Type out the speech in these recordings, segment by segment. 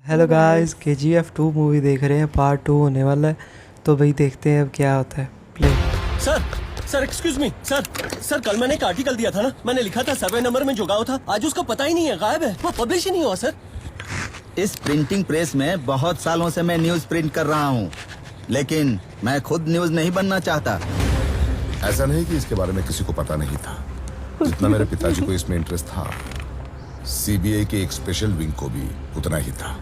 Hello guys, KGF 2 movie देख रहे हैं। पार्ट 2 होने वाला है, तो भाई देखते हैं अब क्या होता है। Play. Sir excuse me sir कल मैंने एक आर्टिकल दिया था ना, मैंने लिखा था 7 नंबर में जो गाँव था, आज उसका पता ही नहीं है, गायब है, वो पब्लिश ही नहीं हुआ सर। इस प्रिंटिंग प्रेस में बहुत सालों से मैं न्यूज प्रिंट कर रहा हूँ, लेकिन मैं खुद न्यूज नहीं बनना चाहता। ऐसा नहीं कि इसके बारे में किसी को पता नहीं था। जितना मेरे पिताजी को इसमें इंटरेस्ट था, CBI के एक स्पेशल विंग को भी उतना ही था।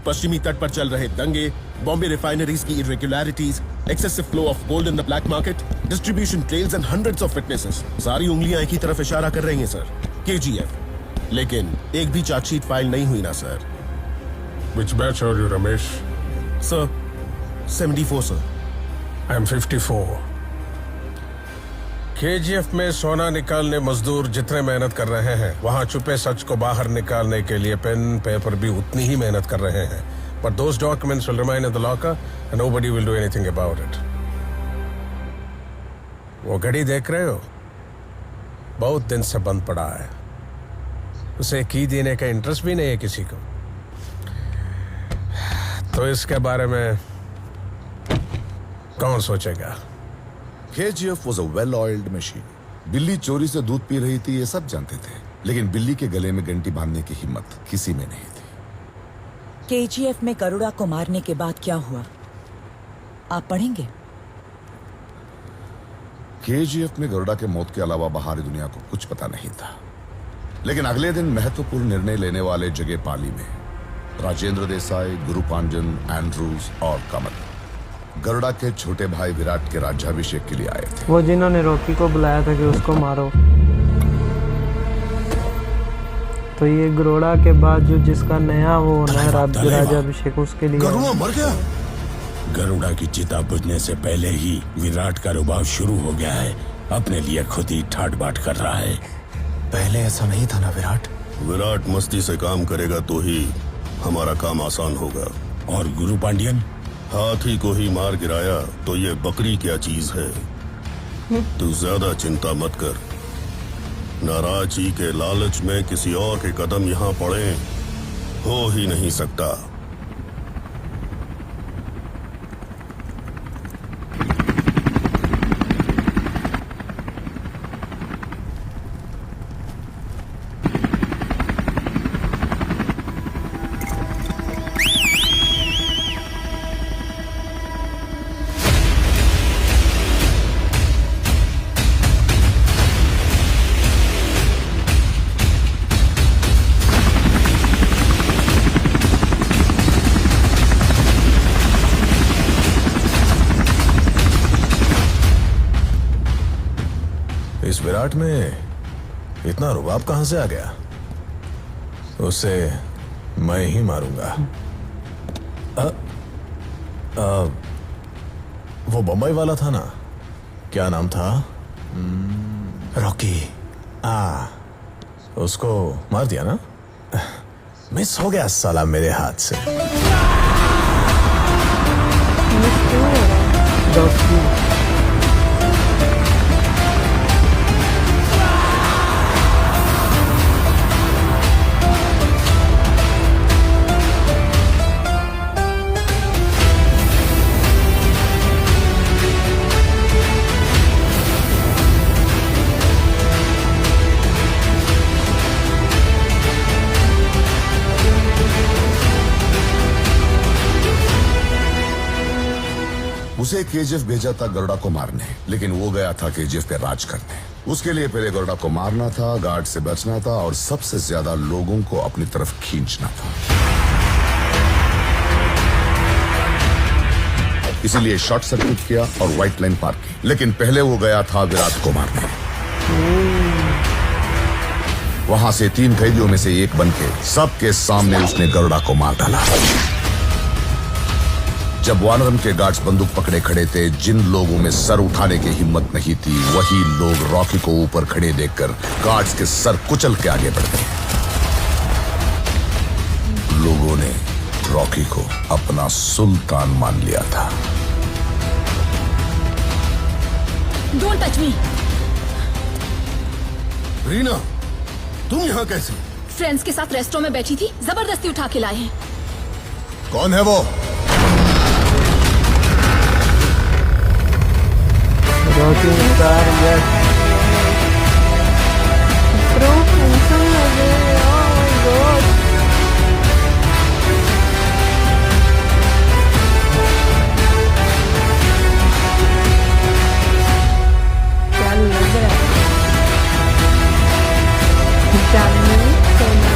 पश्चिमी तट पर चल रहे दंगे, बॉम्बे रिफाइनरीज की irregularities, excessive flow of gold in the black market, distribution trails and hundreds of witnesses, सारी उंगलियां एक ही तरफ इशारा कर रही हैं सर, KGF। लेकिन एक भी चार्जशीट फाइल नहीं हुई ना sir. Which batch are you, Ramesh? Sir 74 sir. I am 54. KGF में सोना निकालने मजदूर जितने मेहनत कर रहे हैं, वहां छुपे सच को बाहर निकालने के लिए पेन पेपर भी उतनी ही मेहनत कर रहे हैं। But those documents will remain in the locker and nobody will do anything about it. वो घड़ी देख रहे हो? बहुत दिन से बंद पड़ा है। उसे की देने का इंटरेस्ट भी नहीं है किसी को। तो इसके बारे में कौन सोचेगा? KGF was a well-oiled machine. बिल्ली चोरी से दूध पी रही थी, ये सब जानते थे, लेकिन बिल्ली के गले में घंटी बांधने की हिम्मत किसी में नहीं थी। KGF में गरुड़ा को मारने के बाद क्या हुआ, आप पढ़ेंगे? KGF में गरुड़ा के मौत के अलावा बाहरी दुनिया को कुछ पता नहीं था। लेकिन अगले दिन महत्वपूर्ण निर्णय लेने वाले जगह पाली में राजेंद्र देसाई, गुरु पांजन, एंड्रूज और कमल गरुड़ा के छोटे भाई विराट के राज्याभिषेक के लिए आए थे। वो जिन्होंने रॉकी को बुलाया था कि उसको मारो। तो ये गरुड़ा के बाद जो जिसका नया वो होना है राज्याभिषेक, उसके लिए गरुड़ा मर गया। गरुड़ा की चिता बुझने से पहले ही विराट का रुबाब शुरू हो गया है, अपने लिए खुद ही ठाट बाट कर रहा है। पहले ऐसा नहीं था ना विराट। विराट मस्ती से काम करेगा तो ही हमारा काम आसान होगा। और गुरु पांड्यन, हाथी को ही मार गिराया तो ये बकरी क्या चीज है। तू ज्यादा चिंता मत कर, नाराजी के लालच में किसी और के कदम यहाँ पड़े, हो ही नहीं सकता। इस विराट में इतना रुबाब कहां से आ गया? उसे मैं ही मारूंगा। वो बम्बई वाला था ना, क्या नाम था? रॉकी। उसको मार दिया ना? मिस हो गया साला मेरे हाथ से। उसे KGF भेजा था गरुड़ा को मारने, लेकिन वो गया था KGF पे राज करने। उसके लिए पहले गरुड़ा को मारना था, गार्ड से बचना था और सबसे ज्यादा लोगों को अपनी तरफ खींचना था। इसीलिए शॉर्ट सर्किट किया और व्हाइट लाइन पार की। लेकिन पहले वो गया था विराट को मारने। वहां से 3 कैदियों में से एक बनके सबके सामने उसने गरुड़ा को मार डाला। जब वानरम के गार्ड्स बंदूक पकड़े खड़े थे, जिन लोगों में सर उठाने की हिम्मत नहीं थी, वही लोग रॉकी को ऊपर खड़े देखकर गार्ड्स के सर कुचल के आगे बढ़ गए। लोगों ने रॉकी को अपना सुल्तान मान लिया था। Don't touch me. रीना, तुम यहाँ कैसे? फ्रेंड्स के साथ रेस्टोरेंट में बैठी थी, जबरदस्ती उठा के लाए हैं। कौन है वो? Rocky star yes. Bro, handsome लगे। Oh my God. क्या लग रहा है? जानवी, सोना।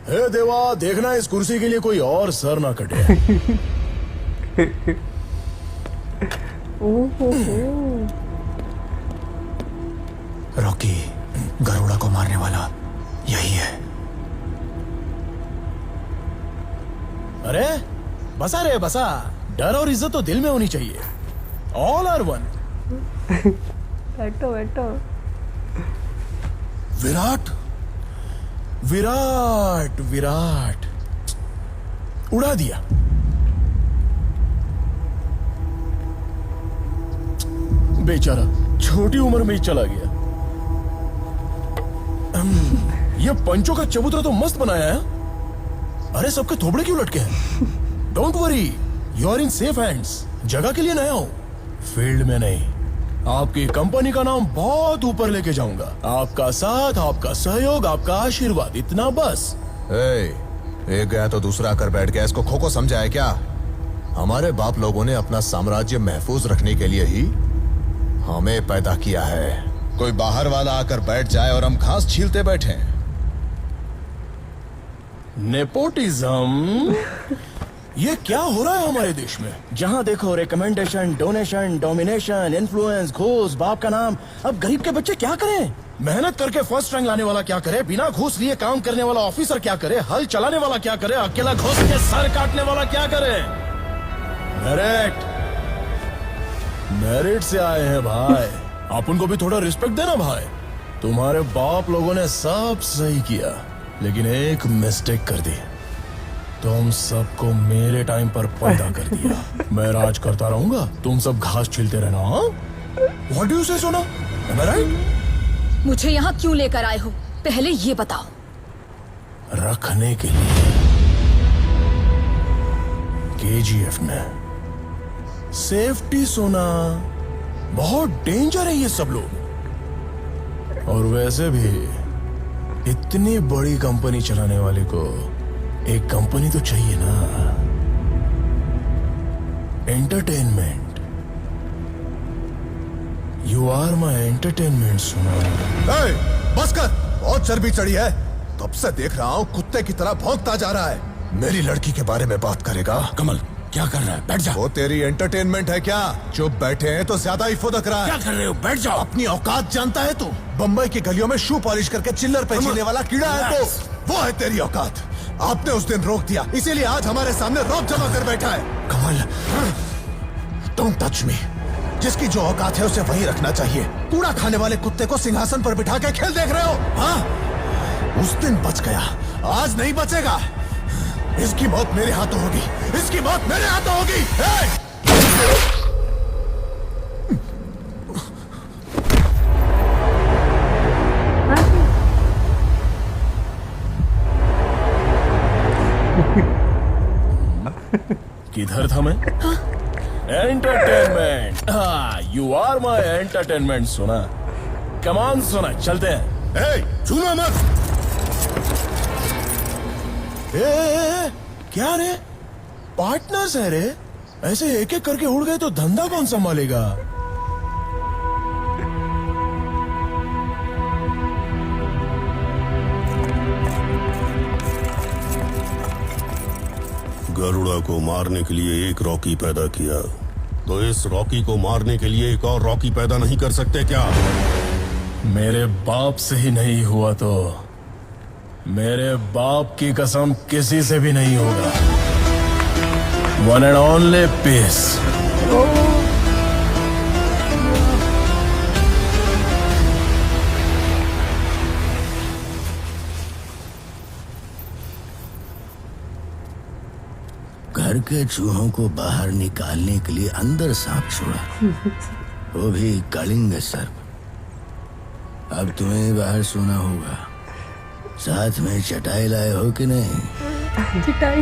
हे देवा, देखना इस कुर्सी के लिए कोई और सर ना कटे। रॉकी गरुड़ा को मारने वाला यही है। अरे बसा रे बसा, डर और इज्जत तो दिल में होनी चाहिए। All are one. बैठो बैठो। विराट विराट विराट उड़ा दिया। बेचारा छोटी उम्र में ही चला गया। ये पंचों का चबूतरा तो मस्त बनाया है। अरे सबके थोबड़े क्यों लटके हैं? Don't worry, you are in safe hands. जगह के लिए नया हूं, फील्ड में नहीं। आपकी कंपनी का नाम बहुत ऊपर लेके जाऊंगा। आपका साथ, आपका सहयोग, आपका आशीर्वाद, इतना बस। एक गया तो दूसरा आकर बैठ गया। इसको खो समझा है क्या? हमारे बाप लोगों ने अपना साम्राज्य महफूज रखने के लिए ही हमें पैदा किया है। कोई बाहर वाला आकर बैठ जाए और हम घास छीलते बैठे। नेपोटिज्म। ये क्या हो रहा है हमारे देश में? जहां देखो रिकमेंडेशन, डोनेशन, डोमिनेशन, इन्फ्लुएंस, घूस, बाप का नाम। अब गरीब के बच्चे क्या करें? मेहनत करके फर्स्ट रैंक लाने वाला क्या करे? बिना घूस लिए काम करने वाला ऑफिसर क्या करे? हल चलाने वाला क्या करे? अकेला घुस के सर काटने वाला क्या करे? मेरिट मेरिट से आए हैं भाई। आप उनको भी थोड़ा रिस्पेक्ट देना भाई। तुम्हारे बाप लोगों ने सब सही किया, लेकिन एक मिस्टेक कर दी। तुम सबको मेरे टाइम पर पैदा कर दिया। मैं राज करता रहूंगा, तुम सब घास छीलते रहना। व्हाट डू यू से सोना? Am I right? मुझे यहाँ क्यों लेकर आए हो, पहले ये बताओ। रखने के लिए। केजीएफ में सेफ्टी सोना, बहुत डेंजर है ये सब लोग। और वैसे भी इतनी बड़ी कंपनी चलाने वाले को एक कंपनी तो चाहिए ना। Entertainment. You are my entertainment सुना। बस कर, बहुत चर्बी चढ़ी है। तब से देख रहा हूँ कुत्ते की तरह भौंकता जा रहा है। मेरी लड़की के बारे में बात करेगा? कमल क्या कर रहा है? बैठ जा। वो तेरी एंटरटेनमेंट है क्या? चुप बैठे हैं तो ज्यादा ही फुदक रहा है। क्या कर रहे हो? बैठ जाओ। अपनी औकात जानता है तू? बम्बई की गलियों में शू पॉलिश करके चिल्लर पे जीने वाला कीड़ा है तो वो है तेरी औकात। आपने उस दिन रोक दिया, इसीलिए आज हमारे सामने रौब जमा कर बैठा है। कमल डोंट टच मी। जिसकी जो औकात है उसे वहीं रखना चाहिए। कूड़ा खाने वाले कुत्ते को सिंहासन पर बिठा के खेल देख रहे हो? हाँ, उस दिन बच गया, आज नहीं बचेगा। इसकी मौत मेरे हाथों होगी, इसकी मौत मेरे हाथों होगी। किधर था मैं? एंटरटेनमेंट। हाँ, यू आर माई एंटरटेनमेंट सुना। कमान सुना, चलते हैं। छूना मत। क्या रे? पार्टनर्स है रे। ऐसे एक एक करके उड़ गए तो धंधा कौन संभालेगा? गरुड़ा को मारने के लिए एक रॉकी पैदा किया, तो इस रॉकी को मारने के लिए एक और रॉकी पैदा नहीं कर सकते क्या? मेरे बाप से ही नहीं हुआ तो मेरे बाप की कसम किसी से भी नहीं होगा। One and only piece. घर के चूहों को बाहर निकालने के लिए अंदर सांप छोड़ा, वो भी कलिंग सर्प। अब तुम्हें बाहर सोना होगा। साथ में चटाई लाए हो कि नहीं? चिटाई।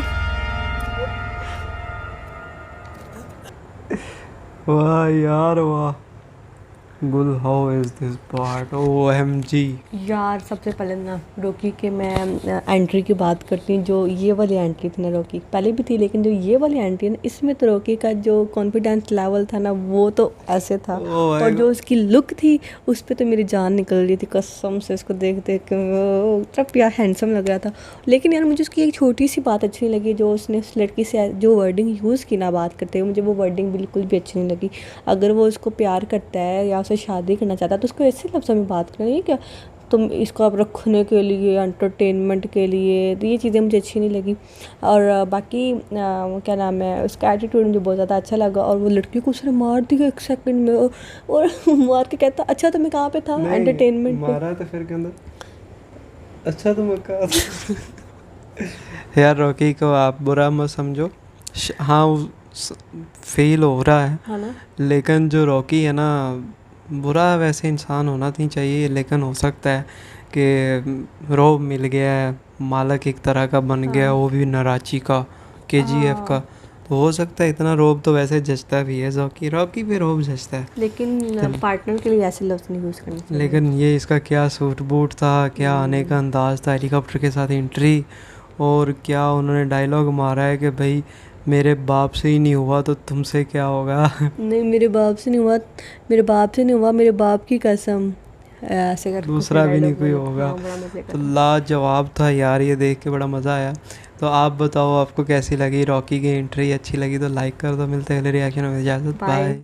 वाह यार वाह। गुल how is this part, OMG। यार सबसे पहले ना रॉकी के मैं एंट्री की बात करती हूँ। जो ये वाली एंट्री थी ना रॉकी पहले भी थी, लेकिन जो ये वाली एंट्री है ना इसमें तो रॉकी का जो कॉन्फिडेंस लेवल था ना वो तो ऐसे था। और जो उसकी लुक थी उस पर तो मेरी जान निकल रही थी कसम से। उसको देख देख के वो इतना प्यार हैंडसम लग रहा था। लेकिन यार मुझे उसकी एक छोटी सी बात अच्छी नहीं लगी, जो उसने उस लड़की से जो वर्डिंग यूज़ की ना बात करते हुए, मुझे वो वर्डिंग बिल्कुल भी अच्छी नहीं लगी। अगर वो उसको प्यार करता है या उसे शादी करना चाहता है तो उसको ऐसे लफ्ज़ों में बात करनी है क्या तुम इसको आप रखने के लिए, एंटरटेनमेंट के लिए, तो ये चीज़ें मुझे अच्छी नहीं लगी। और बाकी क्या नाम है, उसका एटीट्यूड मुझे बहुत ज़्यादा अच्छा लगा। और वो लड़की को उसने मार दिया 1 सेकंड में और मार के कहता अच्छा तो मैं कहाँ पे था, एंटरटेनमेंट पे मारा तो फिर कहता अच्छा तो मैं कहा। यार रॉकी को आप बुरा मत समझो, हाँ फेल हो रहा है ना? लेकिन जो रॉकी है ना बुरा वैसे इंसान होना नहीं चाहिए, लेकिन हो सकता है कि रोब मिल गया है, मालक एक तरह का बन गया वो भी नराची का, KGF का, तो हो सकता है इतना रोब तो वैसे जचता भी है। रॉकी भी रोब जचता है, लेकिन पार्टनर के लिए ऐसे लफ्ज़ नहीं यूज़ करने चाहिए। लेकिन ये इसका क्या सूट बूट था, क्या आने का अंदाज़ था, हेलीकॉप्टर के साथ एंट्री, और क्या उन्होंने डायलॉग मारा है कि भाई मेरे बाप से ही नहीं हुआ तो तुमसे क्या होगा। नहीं मेरे बाप से नहीं हुआ, मेरे बाप से नहीं हुआ, मेरे बाप की कसम, ऐसे कर दूसरा भी नहीं कोई होगा। तो लाजवाब था यार, ये देख के बड़ा मज़ा आया। तो आप बताओ आपको कैसी लगी रॉकी की एंट्री, अच्छी लगी तो लाइक कर दो। मिलते हैं अगले रिएक्शन में, इजाज़त, बाय।